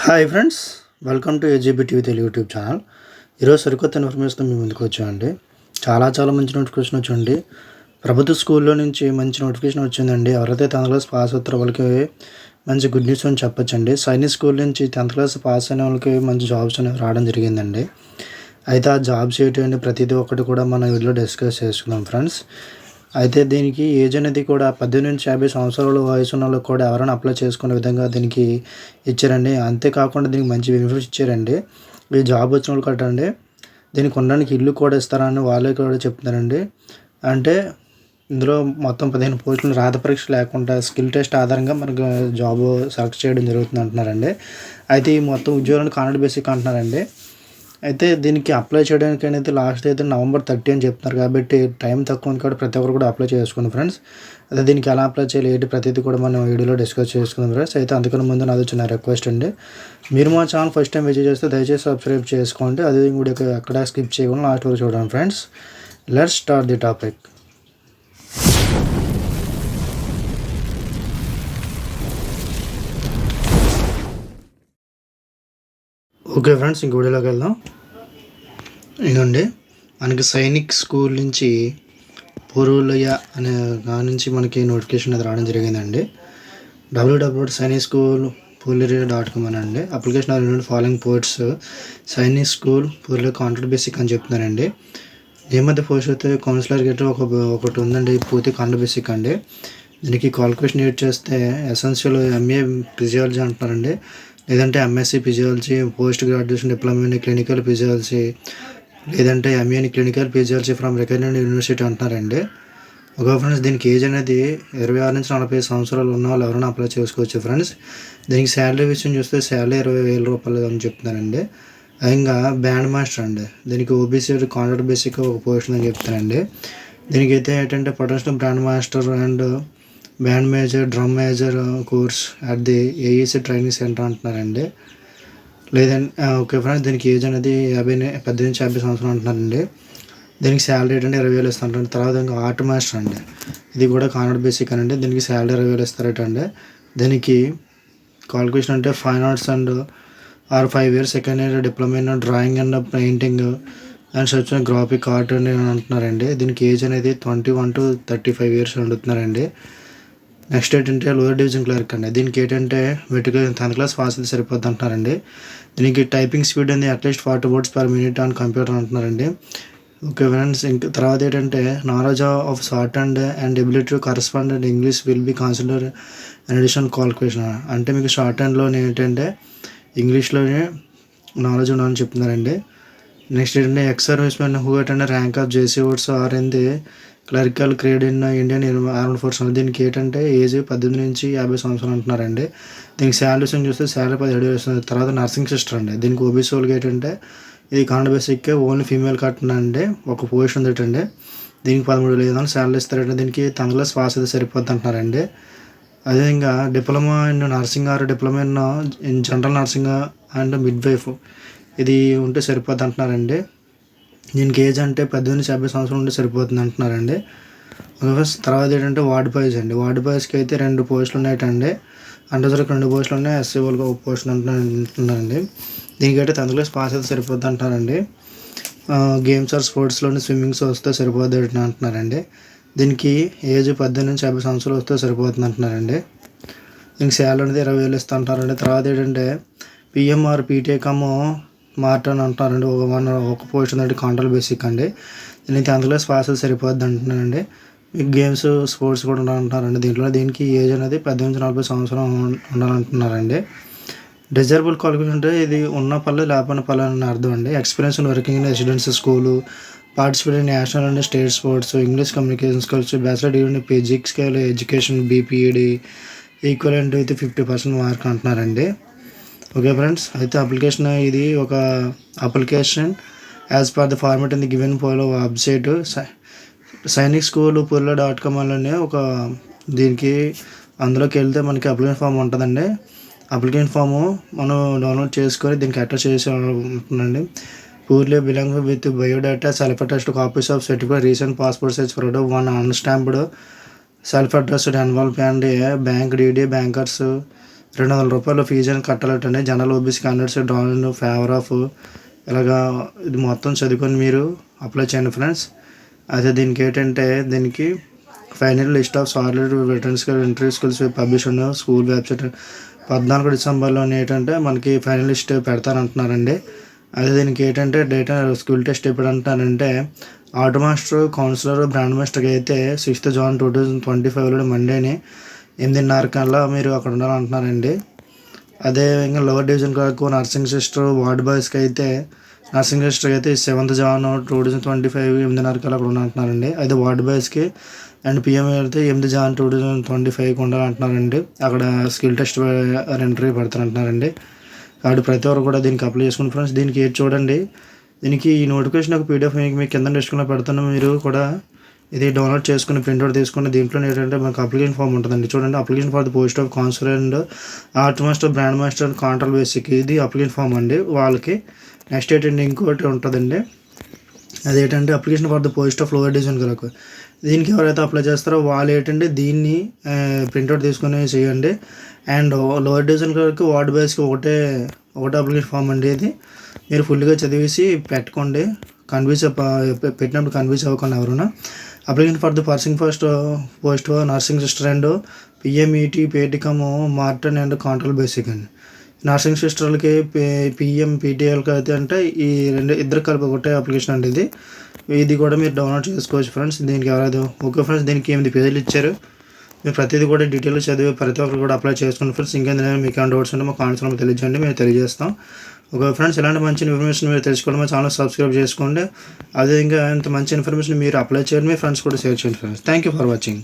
Hi friends, welcome to ACB TV Telugu YouTube channel. ఈరోజు సరికొత్త information మీ ముందుకు వచ్చామండి. చాలా మంచి నోటిఫికేషన్ వచ్చింది. ప్రభుత్వ స్కూల్లో నుంచి మంచి నోటిఫికేషన్ వచ్చిందండి. ఎవరైతే 10th క్లాస్ పాస్ అవుతారో వాళ్ళకి మంచి గుడ్ న్యూస్ అని చెప్పొచ్చండి. సైనిక్ స్కూల్ నుంచి 10th క్లాస్ పాస్ అయిన వాళ్ళకి మంచి జాబ్స్ అనేవి రావడం జరిగిందండి. అయితే ఆ జాబ్స్ ఏంటి అని ప్రతిదీ ఒక్కటి కూడా మనం వీడియోలో డిస్కస్ చేసుకుందాం ఫ్రెండ్స్. అయితే దీనికి ఏజ్ అనేది కూడా 18-50 సంవత్సరాల వయసు ఉన్న వాళ్ళకి కూడా ఎవరైనా అప్లై చేసుకునే విధంగా దీనికి ఇచ్చారండి. అంతేకాకుండా దీనికి మంచి బెనిఫిట్స్ ఇచ్చారండి. ఈ జాబ్ వచ్చిన వాళ్ళు కట్టండి దీనికి ఉండడానికి ఇల్లు కూడా ఇస్తారని వాళ్ళే కూడా చెప్తున్నారండి. అంటే ఇందులో మొత్తం 15 పోస్టులు రాత పరీక్ష లేకుండా స్కిల్ టెస్ట్ ఆధారంగా మనకు జాబ్ సెలెక్ట్ చేయడం జరుగుతుంది అంటున్నారండి. అయితే ఈ మొత్తం ఉద్యోగాలను కాంట్రాక్ట్ బేసిక్ అంటున్నారండి. అయితే దీనికి అప్లై చేయడానికి అనేది లాస్ట్ అయితే November 30 అని చెప్తున్నారు. కాబట్టి టైం తక్కువ ఉంది కాబట్టి ప్రతి ఒక్కరు కూడా అప్లై చేసుకోండి ఫ్రెండ్స్. అదే దీనికి ఎలా అప్లై చేయాలి ఏంటి ప్రతిదీ కూడా మనం వీడియోలో డిస్కస్ చేసుకుందాం ఫ్రెండ్స్. అయితే అందుకని ముందు నాది చిన్న రిక్వెస్ట్ అండి. మీరు మా ఛానల్ ఫస్ట్ టైం విజిట్ చేస్తే దయచేసి సబ్స్క్రైబ్ చేసుకోండి. అదే వీడియోకి ఎక్కడ స్కిప్ చేయకుండా లాస్ట్ వరకు చూడండి friends. Let's start the topic. Okay friends, ఇంక వీడియోలోకి వెళ్దాం. ఇదండి మనకి సైనిక్ స్కూల్ నుంచి పూర్వలయ అనే దాని నుంచి మనకి నోటిఫికేషన్ అది రావడం జరిగిందండి. www.sainikSchool.com అనండి. Application are following posts Sainik school పూర్వలయ కాంట్రాక్ట్ బేసిక్ అని చెప్తున్నారండి. ఈ మధ్య పోస్ట్ అయితే కౌన్సిలర్ గెట్ ఒకటి ఉందండి, పూర్తి కాంట్రాక్ట్ బేసిక్ అండి. దీనికి క్వాలిఫికేషన్ ఏడ్ చేస్తే ఎసెన్షియల్ MA ఫిజియాలజీ అంటున్నారండి, లేదంటే MSc physiology, post graduation diploma in clinical physiology, లేదంటే MA in clinical physiology from recognized university అంటున్నారండి. ఒక ఫ్రెండ్స్ దీనికి ఏజ్ అనేది 26 నుంచి 40 సంవత్సరాలు ఉన్న వాళ్ళు ఎవరైనా అప్లై చేసుకోవచ్చు ఫ్రెండ్స్. దీనికి శాలరీ విషయం చూస్తే శాలరీ 20,000 రూపాయలు అని చెప్తున్నారండి. ఇంకా బ్యాండ్ మాస్టర్ అండి, దీనికి OBC కాంట్రాక్ట్ బేసిక్ ఒక పోస్ట్ అని చెప్తానండి. దీనికి అయితే ఏంటంటే professional band master and band major, drum major course at the AEC training centre అంటున్నారండి. లేదండి ఓకే ఫ్రెండ్స్, దీనికి ఏజ్ అనేది 18-50 సంవత్సరాలు అంటున్నారండి. దీనికి శాలరీ ఏంటంటే 20,000 ఇస్తారండి. తర్వాత ఇంకా ఆర్ట్ మాస్టర్ అండి, ఇది కూడా కాంట్రాక్ట్ బేసిక్ అనండి. దీనికి శాలరీ 20,000 ఇస్తారటండి. దీనికి క్వాలిఫికేషన్ అంటే fine arts and 5 years second year diploma in drawing and painting and such graphic art అని అంటున్నారండి. దీనికి ఏజ్ అనేది 21 to 35 years అడుగుతున్నారండి. నెక్స్ట్ ఏంటంటే లోయర్ డివిజన్ క్లర్క్ అండి. దీనికి ఏంటంటే మెట్రిక్ 10th క్లాస్ పాస్ అయితే సరిపోద్ది అంటున్నారండి. దీనికి టైపింగ్ స్పీడ్ అనేది at least 40 words per minute on computer అంటున్నారండి. ఓకే ఫ్రెండ్స్, ఇంకా తర్వాత ఏంటంటే knowledge of short and ability to correspond and English will be consider an additional qualification. అంటే మీకు షార్ట్ హ్యాండ్లోనే ఏంటంటే ఇంగ్లీష్లోనే నాలెడ్జ్ ఉండాలని చెప్తున్నారండి. నెక్స్ట్ ఏంటంటే ex service men who attend rank of JC woods or in the clerical grade in Indian armed force. దీనికి ఏంటంటే age 18 నుంచి 50 సంవత్సరాలు అంటున్నారండి. దీనికి శాలరీస్ చూస్తే శాలరీ 17,000 వస్తుంది. తర్వాత నర్సింగ్ సిస్టర్ అండి, దీనికి OBC వాళ్ళకి ఏంటంటే ఇది కాంట్రాక్ట్ బేసిక్ ఓన్లీ ఫీమేల్ కట్టనండి, ఒక పొజిషన్ ఉందటండి. దీనికి 13,000 శాలరీ ఇస్తారంటే దీనికి 10th క్లాస్ పాస్ అయితే సరిపోద్ది అంటున్నారండి. అదేవిధంగా diploma in nursing or diploma in general nursing and mid wife ఇది ఉంటే సరిపోద్ది అంటున్నారండి. దీనికి ఏజ్ అంటే 18-50 సంవత్సరాలు ఉంటే సరిపోతుంది అంటున్నారండి. తర్వాత ఏంటంటే వార్డ్ బాయ్స్ అండి. వార్డ్ బాయ్స్కి అయితే 2 పోస్టులు ఉన్నాయటండి. అండర్సర్కి 2 పోస్టులు ఉన్నాయి, SC వాళ్ళకి 1 పోస్ట్ అంటున్నారండి. దీనికైతే 10th క్లాస్ పాస్ అయితే సరిపోద్ది అంటున్నారండి. గేమ్స్ ఆర్ స్పోర్ట్స్లోని స్విమ్మింగ్స్ వస్తే సరిపోద్ది అంటున్నారండి. దీనికి ఏజ్ 18-50 సంవత్సరాలు వస్తే సరిపోతుంది అంటున్నారండి. దీనికి శాలరీ అనేది 20,000 ఇస్తా అంటున్నారండి. తర్వాత ఏంటంటే PM ఆర్ PTకమ్ మార్టన్ అంటున్నారండి. ఒక పోస్ట్ ఉందండి కాంట్రాక్ట్ బేసిక్ అండి. దీనికి 10th క్లాస్ పాస్ అయితే సరిపోద్ది అంటున్నారండి. మీకు గేమ్స్ స్పోర్ట్స్ కూడా ఉండాలంటున్నారండి. దీనికి ఏజ్ అనేది 18-40 సంవత్సరాలు ఉండాలంటున్నారండి. డిజర్బుల్ క్వాలిఫికేషన్ అంటే ఇది ఉన్న పల్లె లేకపోయిన పల్లె అని అర్థం అండి. Experience in working in residential school, participate in national and state sports, English communication skills, bachelor degree in physical education BPED equivalent with 50% mark అంటున్నారండి. ఓకే ఫ్రెండ్స్, అయితే అప్లికేషన్ ఇది ఒక application as per the format in the given follow website Sainik school పూర్వలయ.com అనే ఒక దీనికి అందులోకి వెళ్తే మనకి అప్లికేషన్ ఫామ్ ఉంటుందండి. అప్లికేషన్ ఫాము మనం డౌన్లోడ్ చేసుకొని దీనికి అటాచ్ చేసి ఉంటుందండి. Purely belong with biodata, self attest copies of certificate, recent passport size photo, 1 unstamped self addressed envelope and bank DD bankers రూ. 200 ఫీజు అని కట్టాలటండి. General OBC candidates drawn in favour of ఇలాగా ఇది మొత్తం చదువుకొని మీరు అప్లై చేయండి ఫ్రెండ్స్. అయితే దీనికి final list of solid returns interview schools publish ఉన్న స్కూల్ వెబ్సైట్ 14 డిసెంబర్లో మనకి ఫైనల్ లిస్ట్ పెడతారంటున్నారండి. అదే దీనికి డేటా స్కూల్ టెస్ట్ ఎప్పుడు అంటున్నారంటే ఆర్ట్ మాస్టర్, కౌన్సిలర్, బ్రాండ్ మాస్టర్కి అయితే 6th June 2025 మండేని 8:30 కల్లా మీరు అక్కడ ఉండాలంటున్నారండి. అదే ఇంకా లోవర్ డివిజన్ వరకు నర్సింగ్ సిస్టర్, వార్డ్ బాయ్స్కి అయితే 7th June 2025 8:30 కల్లా అక్కడ ఉండాలంటున్నారండి. అయితే వార్డ్ బాయ్స్కి అండ్ పిఎం అయితే 8th June 2025 ఉండాలంటున్నారండి. అక్కడ స్కిల్ టెస్ట్ ఇంటర్వ్యూ పెడతారంటున్నారండి. కాబట్టి ప్రతి ఒక్కరు కూడా దీనికి అప్లై చేసుకుని ఫ్రెండ్స్. దీనికి చూడండి, దీనికి ఈ నోటిఫికేషన్ ఒక పీడిఎఫ్ మీకు కింద డిస్క్రిప్షన్లో పెడుతున్నాం. మీరు కూడా ఇది డౌన్లోడ్ చేసుకుని ప్రింట్అవుట్ తీసుకుని దీంట్లో మనకు అప్లికేషన్ ఫామ్ ఉంటుందండి. చూడండి, application for the post of counsellor and art master, brand master, contract basic ఇది అప్లికేషన్ ఫామ్ అండి వాళ్ళకి. నెక్స్ట్ ఇంకోటి ఉంటుందండి, అదేంటంటే application for the post of lower division కనుక దీనికి ఎవరైతే అప్లై చేస్తారో వాళ్ళు దీన్ని ప్రింట్అవుట్ తీసుకొని చేయండి. అండ్ లోవర్ డివిజన్ వరకు వార్డ్ బేస్కి ఒకటే అప్లికేషన్ ఫామ్ అండి. ఇది మీరు ఫుల్గా చదివేసి పెట్టుకోండి. పెట్టినప్పుడు కన్ఫ్యూజ్ అవ్వకుండా ఎవరున్నా. Application for the post nursing sister and PMET PT cum matron and contract basic అండి. నర్సింగ్ సిస్టర్లకి పిఎం పీటీఎల్కి అయితే ఈ ఇద్దరు కలిపి ఒకటే అప్లికేషన్ అండి. ఇది కూడా మీరు డౌన్లోడ్ చేసుకోవచ్చు ఫ్రెండ్స్. దీనికి ఎవరైతే ఓకే ఫ్రెండ్స్, దీనికి 8 పేజీలు ఇచ్చారు. మీరు ప్రతిదీ కూడా డీటెయిల్గా చదివి ప్రతి ఒక్కరు కూడా అప్లై చేసుకోండి ఫ్రెండ్స్. ఇంకేంటంటే మీకు ఏమైనా డౌట్స్ ఉంటే మా కామెంట్స్లో తెలియజేయండి, మేము తెలియజేస్తాం. ఓకే ఫ్రెండ్స్, ఇలాంటి మంచి ఇన్ఫర్మేషన్ మీరు తెలుసుకోండి. మా ఛానల్ సబ్స్క్రైబ్ చేసుకోండి. అదేవిధంగా ఇంత మంచి ఇన్ఫర్మేషన్ మీరు అప్లై చేయండి, మీ ఫ్రెండ్స్ కూడా షేర్ చేయండి friends. Thank you for watching.